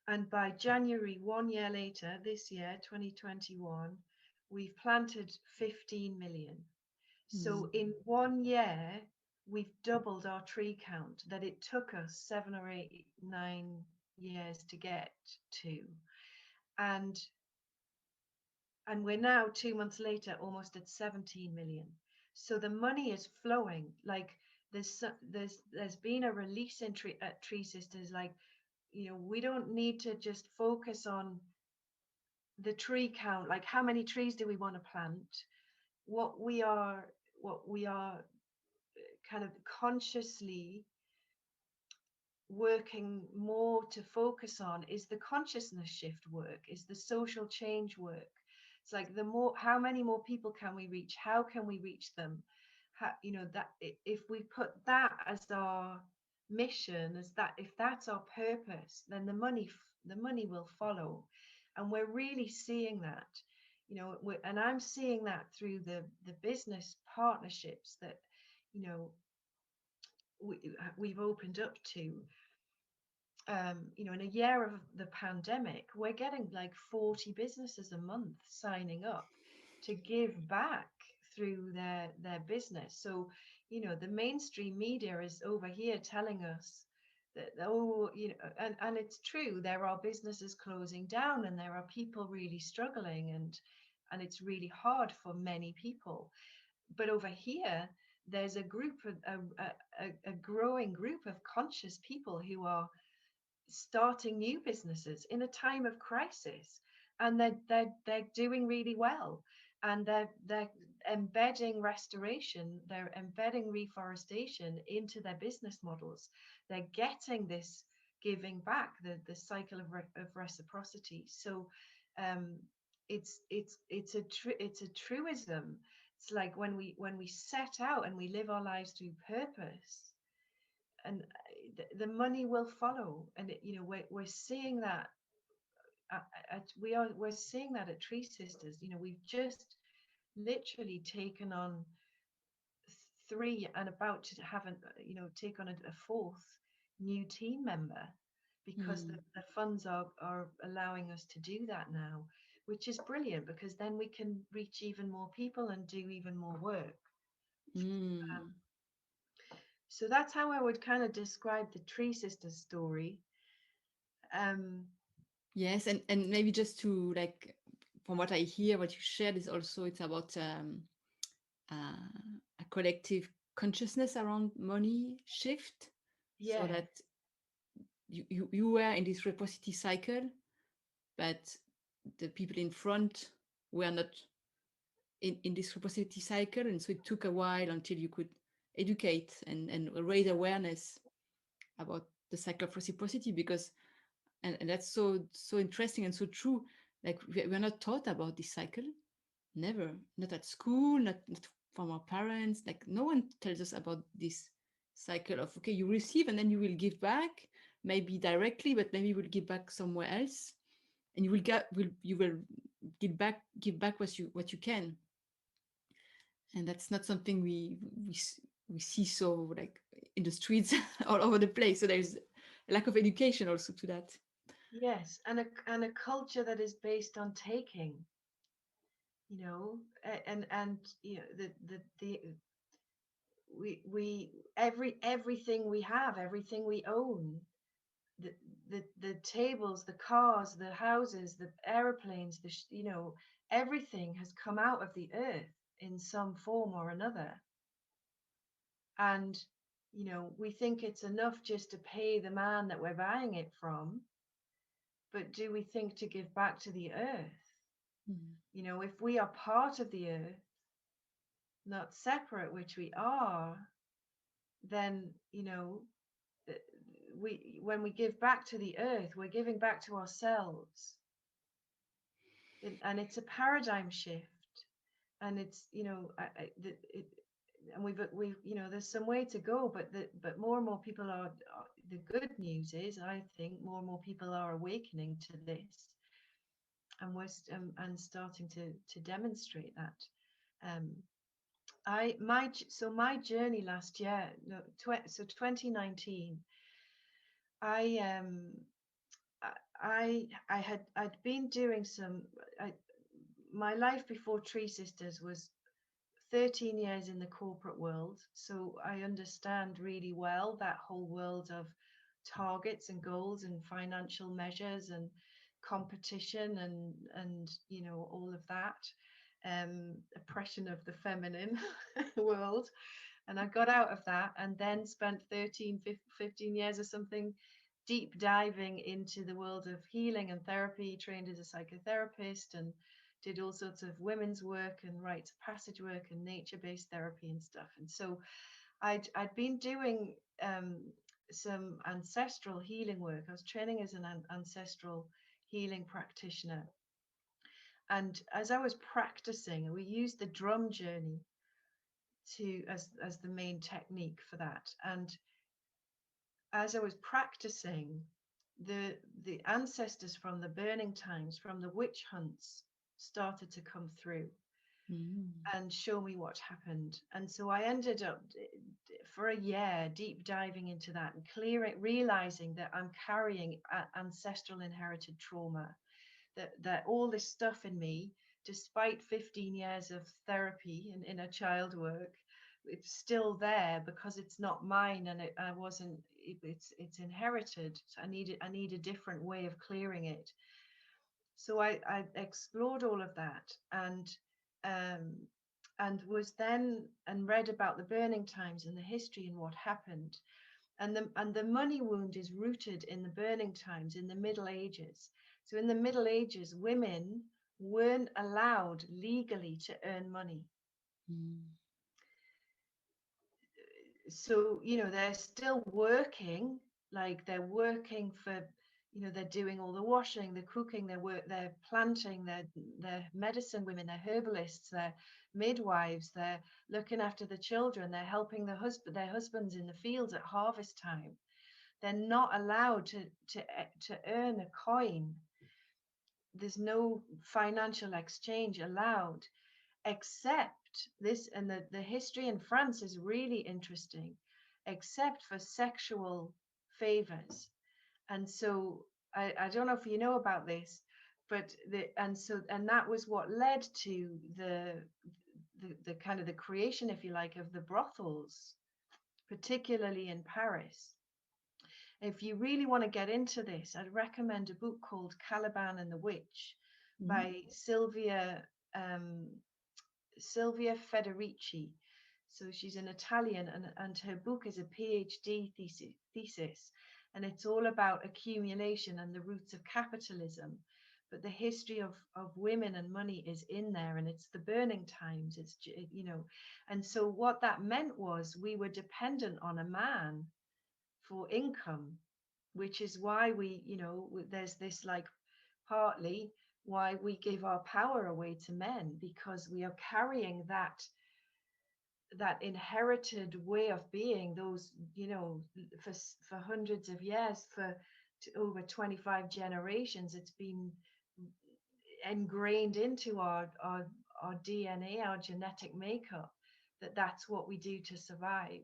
S4: And by January, 1 year later, this year, 2021, we've planted 15 million. So in 1 year, we've doubled our tree count that it took us 7 or 8, 9 years to get to. And we're now 2 months later, almost at 17 million. So the money is flowing. Like there's been a release at TreeSisters. Like, we don't need to just focus on the tree count. Like, how many trees do we want to plant? What we are kind of consciously working more to focus on is the consciousness shift work, is the social change work. It's like how many more people can we reach? How can we reach them? That if we put that as our mission, if that's our purpose, then the money will follow. And we're really seeing that. And I'm seeing that through the business partnerships that we've opened up to. In a year of the pandemic, we're getting like 40 businesses a month signing up to give back through their business. So the mainstream media is over here telling us that, and it's true, there are businesses closing down, and there are people really struggling, and it's really hard for many people. But over here, there's a growing group of conscious people who are starting new businesses in a time of crisis, and they're doing really well. and they're embedding restoration, they're embedding reforestation into their business models. They're getting this giving back, the cycle of reciprocity. So it's a truism. It's like when we set out and we live our lives through purpose, and the money will follow. And we're seeing that we're seeing that at TreeSisters. We've just literally taken on 3 and about to have take on a 4th new team member, because the funds are allowing us to do that now, which is brilliant, because then we can reach even more people and do even more work. So that's how I would kind of describe the TreeSisters story.
S1: Yes, and maybe just to, like, from what I hear, what you shared is also, it's about a collective consciousness around money shift.
S4: Yeah.
S1: So that you were in this reciprocity cycle, but the people in front were not in this reciprocity cycle, and so it took a while until you could educate and raise awareness about the cycle of reciprocity, because and that's so interesting and so true. Like, we're not taught about this cycle, never, not at school, not from our parents. Like, no one tells us about this cycle of, okay, you receive and then you will give back, maybe directly, but maybe you will give back somewhere else, and you will give back what you can. And that's not something we see so, like, in the streets all over the place. So there's a lack of education also to that.
S4: Yes, and a culture that is based on taking, and everything we have, everything we own, the tables, the cars, the houses, the airplanes, everything has come out of the earth in some form or another. And we think it's enough just to pay the man that we're buying it from, but do we think to give back to the earth? If we are part of the earth, not separate, which we are, then when we give back to the earth, we're giving back to ourselves. And it's a paradigm shift, and it's and we've there's some way to go, but more and more people are. The good news is, I think, more and more people are awakening to this, and we're starting to demonstrate that. My journey last year, 2019, I'd been doing my life before TreeSisters was 13 years in the corporate world, so I understand really well that whole world of targets and goals and financial measures and competition and all of that, oppression of the feminine world. And I got out of that, and then spent 15 years or something deep diving into the world of healing and therapy, trained as a psychotherapist, and did all sorts of women's work and rites of passage work and nature-based therapy and stuff. And so I'd been doing some ancestral healing work. I was training as an ancestral healing practitioner. And as I was practicing, we used the drum journey as the main technique for that. And as I was practicing, the ancestors from the burning times, from the witch hunts, started to come through and show me what happened. And so I ended up for a year deep diving into that and realizing that I'm carrying ancestral inherited trauma, that all this stuff in me, despite 15 years of therapy and inner child work, it's still there because it's not mine, and it's inherited. So I need a different way of clearing it. So I explored all of that, and was then and read about the burning times and the history and what happened. And the money wound is rooted in the burning times, in the Middle Ages. So in the Middle Ages, women weren't allowed legally to earn money. So, you know, they're still working, like they're working for, you know, they're doing all the washing, the cooking, they're planting, they're medicine women, they're herbalists, they're midwives, they're looking after the children, they're helping their husbands in the fields at harvest time. They're not allowed to earn a coin. There's no financial exchange allowed, except this, and the history in France is really interesting, except for sexual favors. And so I don't know if you know about this, but that was what led to the kind of the creation, if you like, of the brothels, particularly in Paris. If you really want to get into this, I'd recommend a book called Caliban and the Witch by Silvia Federici. So she's an Italian, and her book is a PhD thesis, and it's all about accumulation and the roots of capitalism. But the history of women and money is in there, and it's the burning times. It's, you know, and so what that meant was we were dependent on a man for income, which is why we, you know, there's this, like, partly why we give our power away to men, because we are carrying that inherited way of being, those, you know, for hundreds of years, for over 25 generations. It's been ingrained into our DNA, our genetic makeup, that's what we do to survive.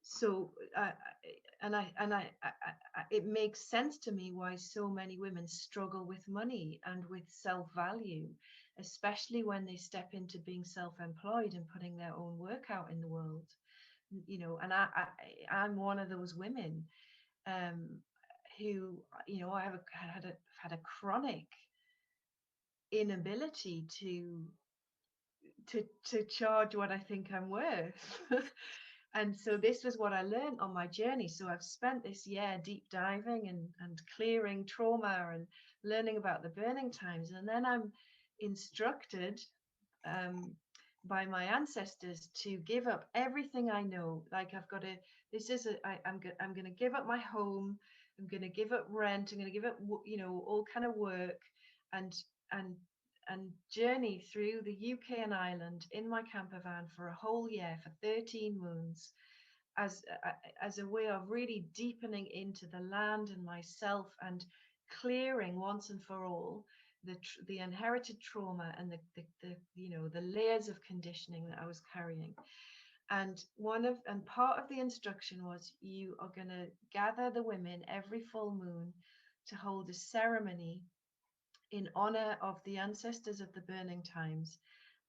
S4: So it makes sense to me why so many women struggle with money and with self-value, especially when they step into being self-employed and putting their own work out in the world. You know, and I'm one of those women who, you know, I have had a chronic inability to charge what I think I'm worth. And so this was what I learned on my journey. So I've spent this year deep diving and clearing trauma and learning about the burning times. And then I'm instructed by my ancestors to give up everything I know. Like, I've got to, I'm going to give up my home. I'm going to give up rent. I'm going to give up, you know, all kind of work, and journey through the UK and Ireland in my camper van for a whole year, for 13 moons, as a way of really deepening into the land and myself, and clearing once and for all the inherited trauma and the you know, the layers of conditioning that I was carrying. And part of the instruction was, you are going to gather the women every full moon to hold a ceremony in honor of the ancestors of the burning times,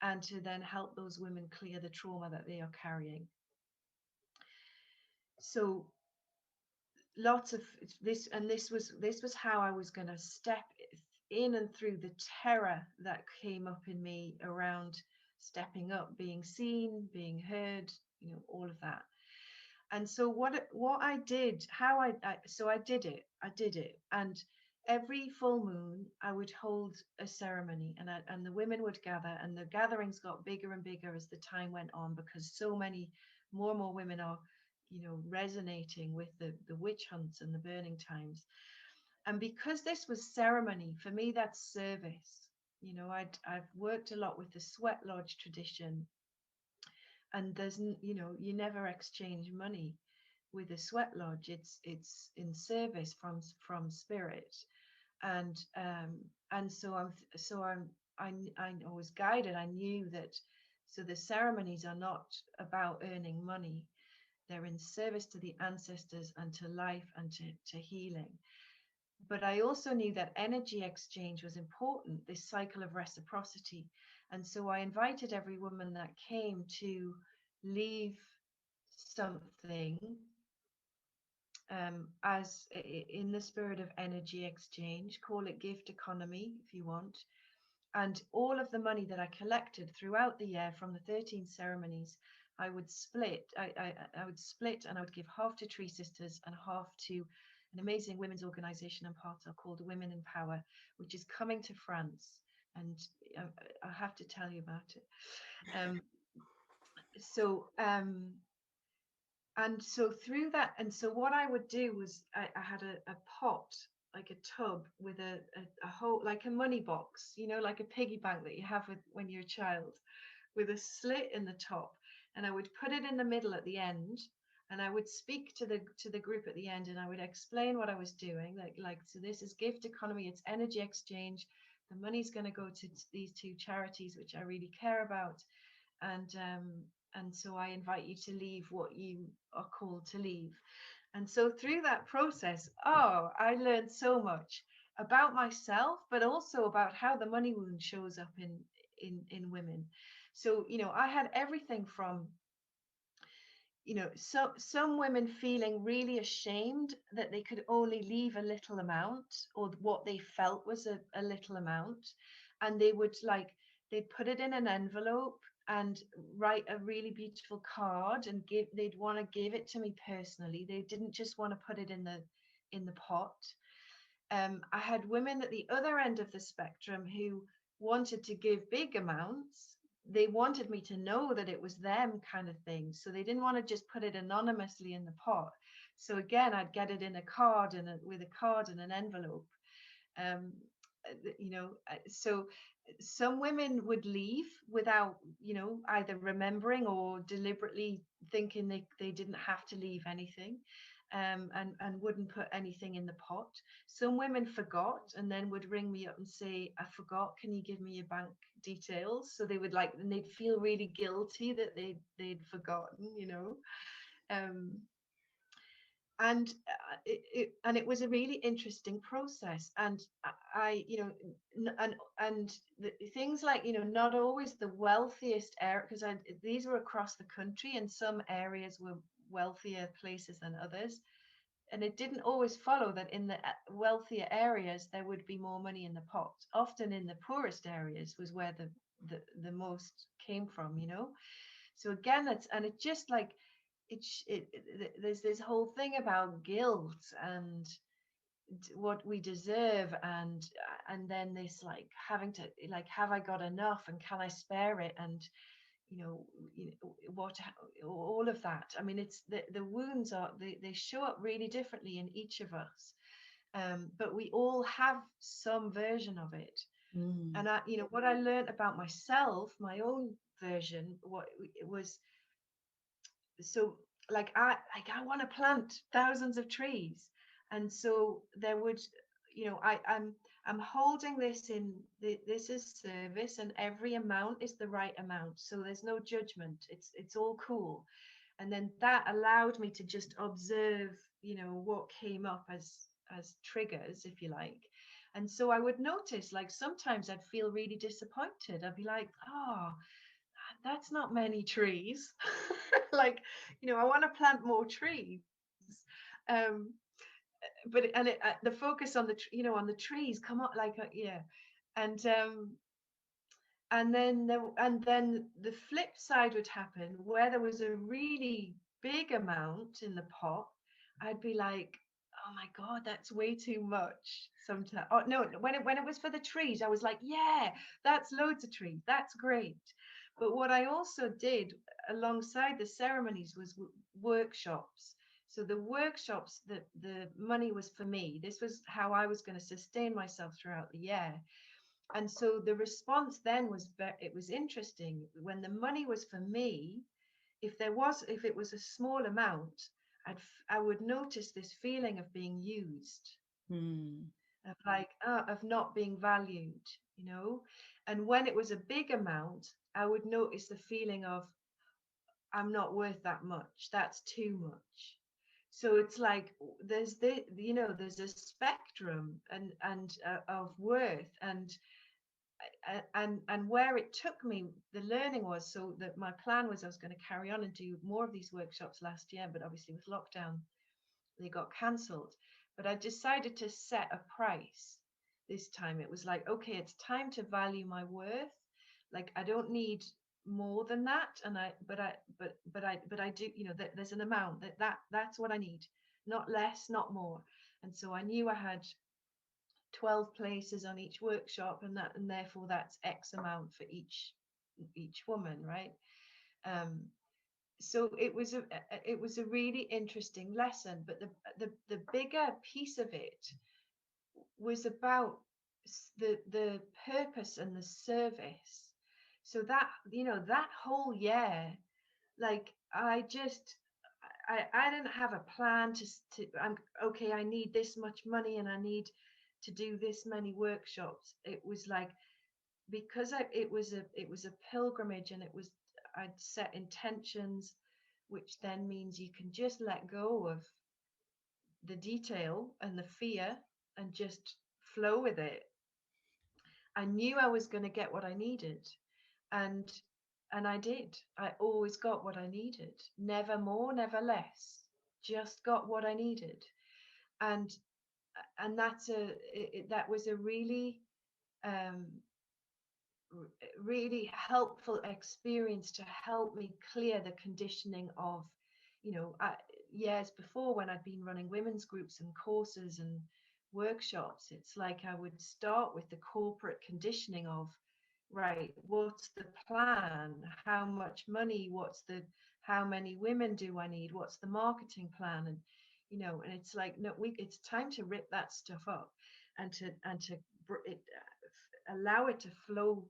S4: and to then help those women clear the trauma that they are carrying. So lots of this, and this was how I was going to step in and through the terror that came up in me around stepping up, being seen, being heard, you know, all of that. And so what I did, how I did it. And every full moon I would hold a ceremony, and the women would gather, and the gatherings got bigger and bigger as the time went on, because so many more and more women are, you know, resonating with the witch hunts and the burning times. And because this was ceremony, for me, that's service. You know, I've worked a lot with the sweat lodge tradition, and there's, you know, you never exchange money with a sweat lodge. It's in service from spirit. And so I was guided. I knew that, so the ceremonies are not about earning money. They're in service to the ancestors and to life and to healing. But I also knew that energy exchange was important, this cycle of reciprocity. And so I invited every woman that came to leave something as in the spirit of energy exchange. Call it gift economy if you want. And all of the money that I collected throughout the year from the 13 ceremonies, I would split. I would split, and I would give half to TreeSisters and half to an amazing women's organization I'm part of called Women in Power, which is coming to France. And I have to tell you about it. And so through that, and so what I would do was I had a pot, like a tub with a whole, like a money box, you know, like a piggy bank that you have when you're a child, with a slit in the top. And I would put it in the middle at the end, and I would speak to the group at the end, and I would explain what I was doing. Like so this is gift economy, it's energy exchange. The money's going to go to these two charities, which I really care about. And so I invite you to leave what you are called to leave. And so through that process, I learned so much about myself, but also about how the money wound shows up in women. So, you know, I had everything from, you know, some women feeling really ashamed that they could only leave a little amount, or what they felt was a little amount. And they would they'd put it in an envelope and write a really beautiful card and they'd want to give it to me personally. They didn't just want to put it in the pot. I had women at the other end of the spectrum who wanted to give big amounts. They wanted me to know that it was them, kind of thing. So they didn't want to just put it anonymously in the pot. So again, I'd get it in a card with a card and an envelope. You know, so some women would leave without, you know, either remembering or deliberately thinking they didn't have to leave anything, and wouldn't put anything in the pot. Some women forgot and then would ring me up and say, I forgot, can you give me your bank details? So they would and they'd feel really guilty that they'd forgotten, you know. And it was a really interesting process. And I, you know, and things like, you know, not always the wealthiest area, because these were across the country, and some areas were wealthier places than others. And it didn't always follow that in the wealthier areas there would be more money in the pot. Often in the poorest areas was where the most came from, you know. So again, it just like there's this whole thing about guilt and what we deserve, and then this like having to, like, have I got enough and can I spare it, and you know what, all of that. I mean, it's the wounds are, they show up really differently in each of us, but we all have some version of it. And I, you know, what I learned about myself, my own version, what it was, so like I want to plant thousands of trees, and so there would, you know, I'm holding this in this is service, and every amount is the right amount, so there's no judgment, it's all cool. And then that allowed me to just observe, you know, what came up as triggers, if you like. And so I would notice, like, sometimes I'd feel really disappointed. I'd be like, oh, that's not many trees. Like, you know, I want to plant more trees. But the focus on the, you know, on the trees come up, like, yeah. And then the flip side would happen, where there was a really big amount in the pot. I'd be like, oh my God, that's way too much sometimes. Oh no, when it was for the trees, I was like, yeah, that's loads of trees, that's great. But what I also did alongside the ceremonies was workshops. So the workshops, the money was for me. This was how I was going to sustain myself throughout the year. And so the response then was, it was interesting. When the money was for me, if it was a small amount, I would notice this feeling of being used, of like, of not being valued, you know. And when it was a big amount, I would notice the feeling of, I'm not worth that much, that's too much. So it's like there's there's a spectrum and of worth, and where it took me, the learning was, so that my plan was I was going to carry on and do more of these workshops last year, but obviously with lockdown they got cancelled. But I decided to set a price this time. It was like, okay, it's time to value my worth. Like, I don't need more than that, and I do, you know, that there's an amount that's what I need, not less, not more. And so I knew I had 12 places on each workshop, and therefore that's X amount for each woman, right? So it was a really interesting lesson, but the bigger piece of it was about the purpose and the service. So that, you know, that whole year, like I didn't have a plan I'm okay, I need this much money and I need to do this many workshops. It was like, because it was a pilgrimage, and I'd set intentions, which then means you can just let go of the detail and the fear and just flow with it. I knew I was going to get what I needed, and I did. I always got what I needed, never more, never less, just got what I needed. And that was a really really helpful experience to help me clear the conditioning of, you know, years before, when I'd been running women's groups and courses and workshops. It's like I would start with the corporate conditioning of, right, what's the plan, how much money, how many women do I need, what's the marketing plan? And you know, and it's like, no, it's time to rip that stuff up and to allow it to flow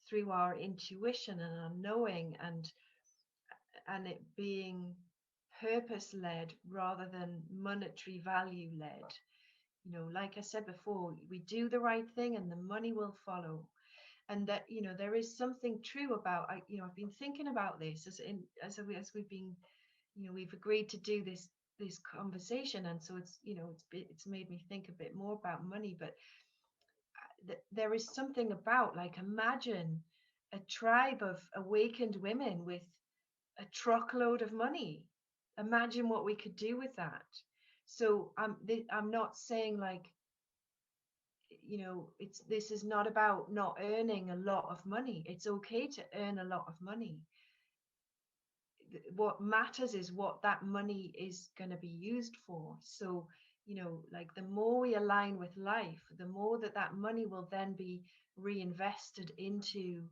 S4: through our intuition and our knowing, and it being purpose led rather than monetary value led. You know, like I said before, we do the right thing and the money will follow. And that, you know, there is something true about, I've been thinking about this as we've been, you know, we've agreed to do this conversation, and so it's, you know, it's made me think a bit more about money. But there is something about, like, imagine a tribe of awakened women with a truckload of money. Imagine what we could do with that. So I'm not saying, like, you know, this is not about not earning a lot of money. It's okay to earn a lot of money. What matters is what that money is going to be used for. So, you know, like, the more we align with life, the more that money will then be reinvested into,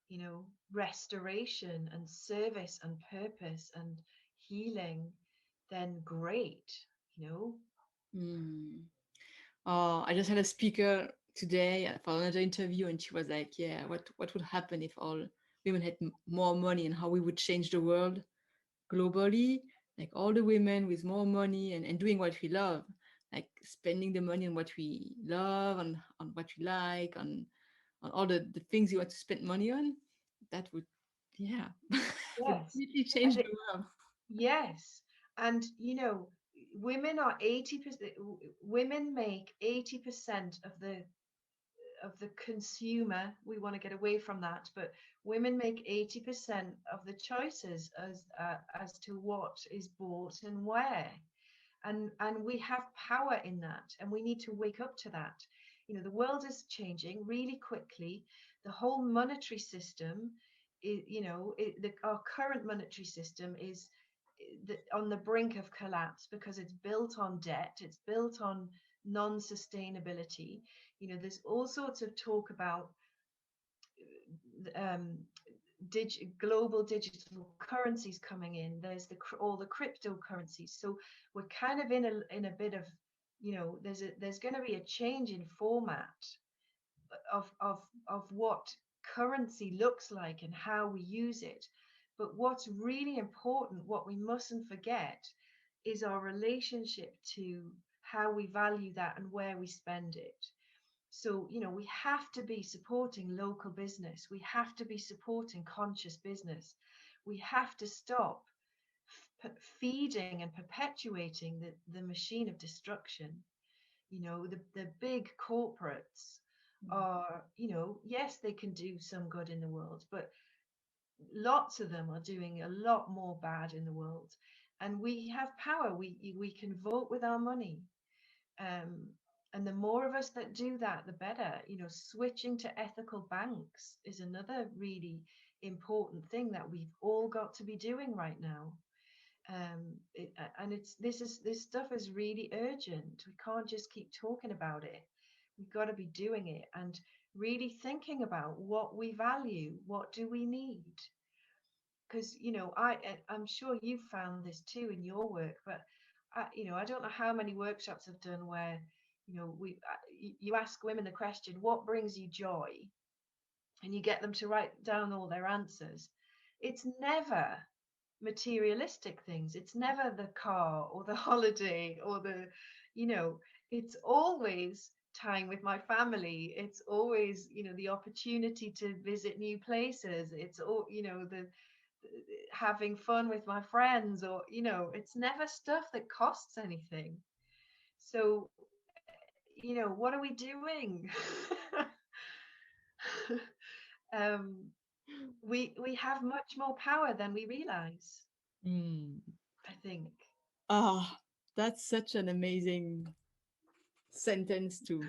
S4: you know, restoration and service and purpose and healing, then great, you know.
S1: I just had a speaker today for another interview, and she was like, yeah, what would happen if all women had more money, and how we would change the world globally, like all the women with more money and doing what we love, like spending the money on what we love, on what we like, on all the things you want to spend money on. That would, yeah,
S4: Yes.
S1: completely change the world.
S4: Yes. And, you know, women make 80% of the consumer. We want to get away from that, but women make 80% of the choices as to what is bought and where. And we have power in that, and we need to wake up to that. You know, the world is changing really quickly. The whole monetary system is, you know, our current monetary system is on the brink of collapse, because it's built on debt, it's built on non-sustainability. You know, there's all sorts of talk about global digital currencies coming in. There's all the cryptocurrencies. So we're kind of in a bit of, you know, there's going to be a change in format of what currency looks like and how we use it. But what's really important, what we mustn't forget, is our relationship to how we value that and where we spend it. So, you know, we have to be supporting local business. We have to be supporting conscious business. We have to stop feeding and perpetuating the machine of destruction. You know, the big corporates are, you know, yes, they can do some good in the world, but lots of them are doing a lot more bad in the world. And we have power. We can vote with our money. And the more of us that do that, the better. You know, switching to ethical banks is another really important thing that we've all got to be doing right now. This stuff is really urgent. We can't just keep talking about it. We've got to be doing it and really thinking about what we value, what do we need. Because I'm sure you've found this too in your work, but I don't know how many workshops I've done where you ask women the question, what brings you joy, and you get them to write down all their answers. It's never materialistic things. It's never the car or the holiday or it's always time with my family. It's always the opportunity to visit new places. It's all the having fun with my friends, or it's never stuff that costs anything. So what are we doing? We have much more power than we realize, I think.
S1: That's such an amazing sentence to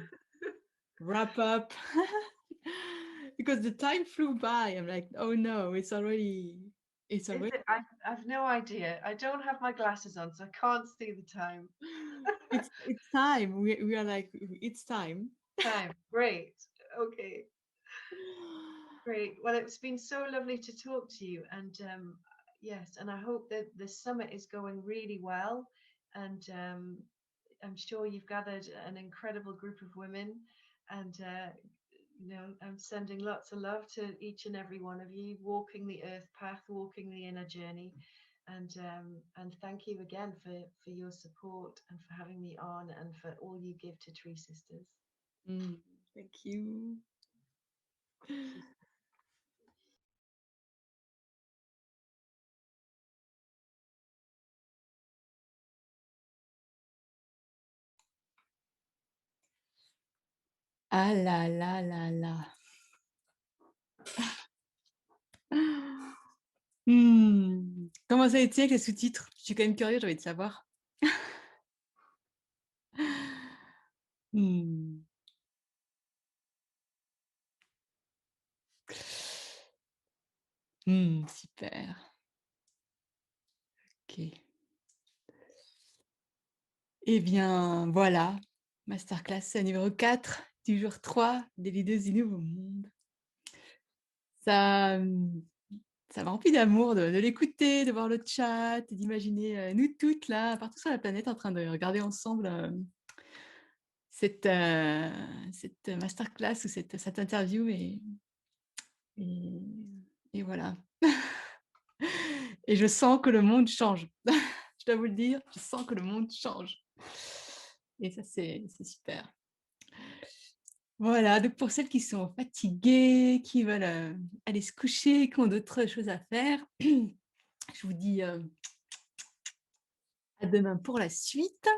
S1: wrap up. Because the time flew by. I'm like, oh no, it's already.
S4: I've no idea. I don't have my glasses on, so I can't see the time.
S1: It's time. We are like, it's time.
S4: Great. Okay. Great. Well, it's been so lovely to talk to you, and yes, and I hope that the summit is going really well, and I'm sure you've gathered an incredible group of women, and I'm sending lots of love to each and every one of you, walking the earth path, walking the inner journey, and thank you again for your support and for having me on and for all you give to TreeSisters.
S1: Thank you. Ah là là là là. Comment ça a été avec les sous-titres? Je suis quand même curieuse, j'ai envie de savoir. Super. Ok. Eh bien, voilà. Masterclass numéro 4 du jour 3 des Leadeuses du Nouveau Monde. Ça m'a rempli d'amour de l'écouter, de voir le chat, d'imaginer nous toutes là, partout sur la planète, en train de regarder ensemble cette masterclass ou cette interview. Et voilà. Et je sens que le monde change. Je dois vous le dire, je sens que le monde change. Et ça, c'est super. Voilà, donc pour celles qui sont fatiguées, qui veulent aller se coucher, qui ont d'autres choses à faire, je vous dis à demain pour la suite.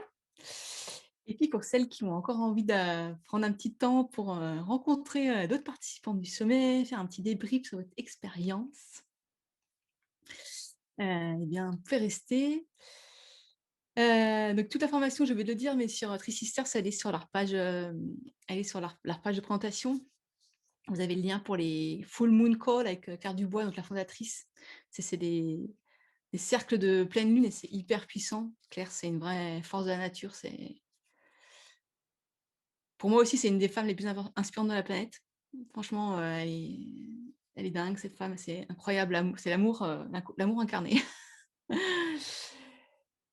S1: Et puis pour celles qui ont encore envie de prendre un petit temps pour rencontrer d'autres participants du sommet, faire un petit débrief sur votre expérience, eh bien, vous pouvez rester. Donc toute l'information, je vais le dire, mais sur TreeSisters, elle est sur leur page, leur page de présentation. Vous avez le lien pour les Full Moon Call avec Claire Dubois, donc la fondatrice. C'est des cercles de pleine lune et c'est hyper puissant. Claire, c'est une vraie force de la nature. Pour moi aussi, c'est une des femmes les plus inspirantes de la planète. Franchement, elle est dingue, cette femme. C'est incroyable. C'est l'amour incarné.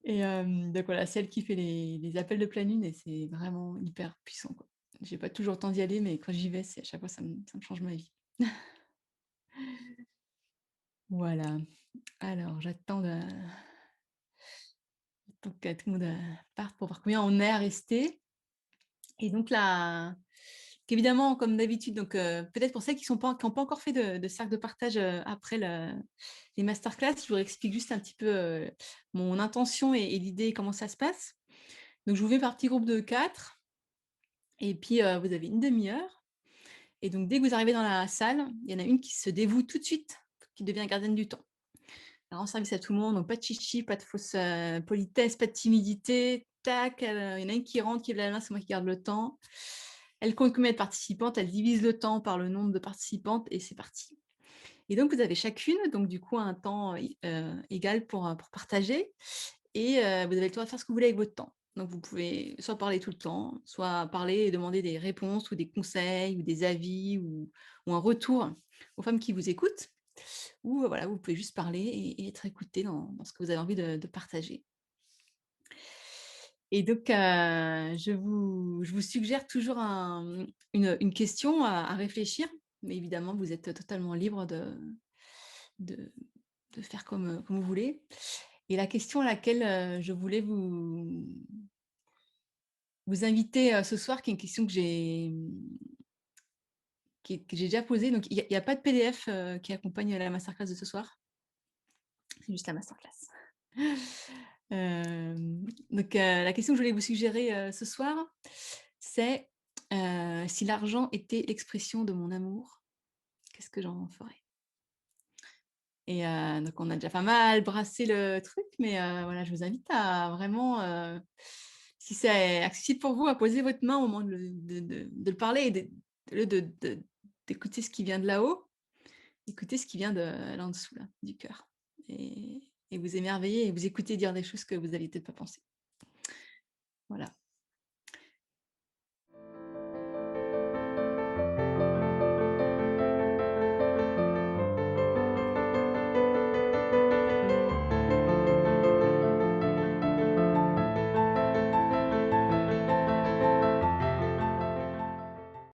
S1: Et donc voilà, celle qui fait les appels de pleine lune, et c'est vraiment hyper puissant, quoi. J'ai pas toujours le temps d'y aller, mais quand j'y vais, à chaque fois, ça me change ma vie. Voilà. Alors, j'attends que tout le monde parte pour voir combien on est à rester. Et donc là, évidemment, comme d'habitude, donc peut-être pour celles qui n'ont pas encore fait de cercle de partage après les masterclass, je vous explique juste un petit peu mon intention et l'idée, comment ça se passe. Donc, je vous fais par petits groupes de 4. Et puis, vous avez une demi-heure. Et donc, dès que vous arrivez dans la salle, il y en a une qui se dévoue tout de suite, qui devient gardienne du temps. Elle rend service à tout le monde, donc pas de chichi, pas de fausse politesse, pas de timidité. Tac, il y en a une qui rentre, qui lève la main, c'est moi qui garde le temps. Elle compte combien de participantes, elle divise le temps par le nombre de participantes et c'est parti. Et donc, vous avez chacune, donc du coup, un temps égal pour partager. Et vous avez le droit de faire ce que vous voulez avec votre temps. Donc, vous pouvez soit parler tout le temps, soit parler et demander des réponses ou des conseils ou des avis ou un retour aux femmes qui vous écoutent. Ou voilà, vous pouvez juste parler et être écouté dans ce que vous avez envie de partager. Et donc, je vous suggère toujours une question à réfléchir, mais évidemment, vous êtes totalement libre de, de faire comme vous voulez. Et la question à laquelle je voulais vous inviter ce soir, qui est une question que que j'ai déjà posée. Donc, il n'y a pas de PDF qui accompagne la masterclass de ce soir. C'est juste la masterclass. Donc, la question que je voulais vous suggérer ce soir, c'est si l'argent était l'expression de mon amour, qu'est-ce que j'en ferais? Et donc, on a déjà pas mal brassé le truc, mais voilà, je vous invite à vraiment, si c'est accessible pour vous, à poser votre main au moment de le parler et d'écouter ce qui vient de là-haut, écoutez ce qui vient de là en dessous, là, du cœur. Et vous émerveiller et vous écouter dire des choses que vous n'aviez peut-être pas pensé. Voilà.